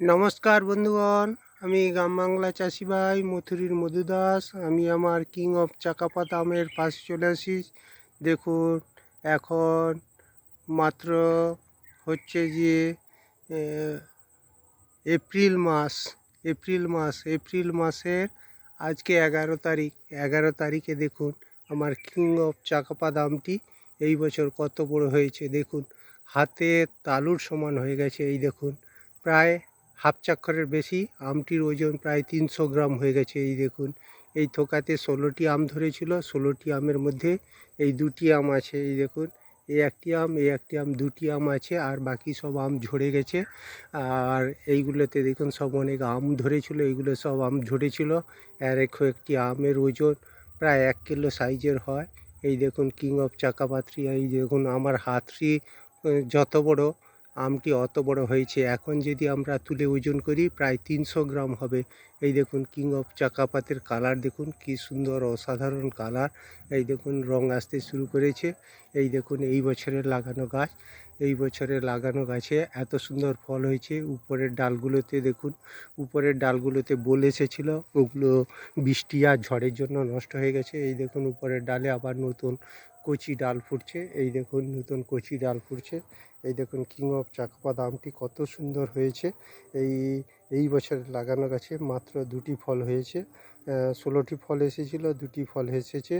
নমস্কার বন্ধুগণ, আমি গ্রাম বাংলা চাষি ভাই মথুরির মধু দাস। আমি আমার কিং অফ চাকাপাত আমের পাশে চলে আসি। দেখুন, এখন মাত্র হচ্ছে যে আহ, এপ্রিল মাসের আজকে 11 তারিখ। 11 তারিখে দেখুন আমার কিং অফ চাকাপাত আমটি এই বছর কত বড় হয়েছে। দেখুন, হাতে তালুর সমান হয়ে গেছে। এই দেখুন, প্রায় হাফ চাক্ষরের বেশি। আমটির ওজন প্রায় 300 গ্রাম হয়ে গেছে। এই দেখুন, এই থোকাতে 16টি আম ধরেছিল। 16টি আমের মধ্যে এই দুটি আম আছে। এই দেখুন, এই একটি আম, দুটি আম আছে, আর বাকি সব আম ঝরে গেছে। আর এইগুলোতে দেখুন সব অনেক আম ধরেছিল, এইগুলো সব আম ঝরেছিল। আর একটি আমের ওজন প্রায় 1 কিলো সাইজের হয়। এই দেখুন কিং অফ চাকাপাত্রী, এই দেখুন আমার হাতটি যত বড়, আমটি অত বড় হয়েছে। এখন যদি আমরা তুলে ওজন করি প্রায় 300 গ্রাম হবে। এই দেখুন কিং অফ চাকাপাতের কালার দেখুন, কি সুন্দর অসাধারণ কালার। এই দেখুন রং আসতে শুরু করেছে। এই দেখুন এই বছরের লাগানো গাছে এত সুন্দর ফল হয়েছে। উপরের ডালগুলোতে দেখুন, উপরের ডালগুলোতে বোল এসেছিল, ওগুলো বৃষ্টি আর ঝড়ের জন্য নষ্ট হয়ে গেছে। এই দেখুন উপরের ডালে আবার নতুন কচি ডাল ফুটছে। এই দেখুন নতুন কচি ডাল ফুটছে। এই দেখুন কিং অফ চাকাপাত আমটি কত সুন্দর হয়েছে। এই এই বছরের লাগানো গাছে মাত্র 2টি ফল হয়েছে। 16টি ফল এসেছিল, 2টি ফল এসেছে।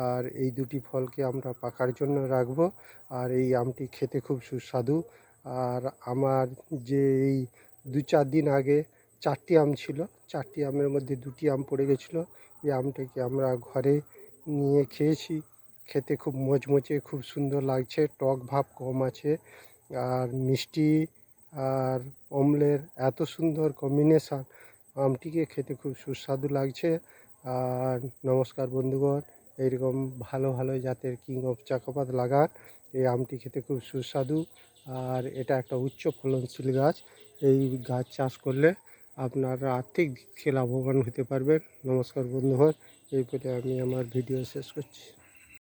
আর এই 2টি ফলকে আমরা পাকার জন্য রাখবো। আর এই আমটি খেতে খুব সুস্বাদু। আর আমার যে এই 2-4 দিন আগে 4টি আম ছিল, 4টি আমের মধ্যে 2টি আম পড়ে গেছিলো। এই আমটাকে আমরা ঘরে নিয়ে খেয়েছি। খেতে খুব মচমচে, খুব সুন্দর লাগছে, টক ভাব কম আছে, আর মিষ্টি আর অম্লের এত সুন্দর কম্বিনেশান, আমটিকে খেতে খুব সুস্বাদু লাগছে। আর নমস্কার বন্ধুগণ, এইরকম ভালো ভালো জাতের কিং অফ চাকাপাত লাগান। এই আমটি খেতে খুব সুস্বাদু, আর এটা একটা উচ্চ ফলনশীল গাছ। এই গাছ চাষ করলে আপনারা আর্থিক দিক থেকে লাভবান হতে পারবেন। নমস্কার বন্ধুগণ, এই বলে আমি আমার ভিডিও শেষ করছি।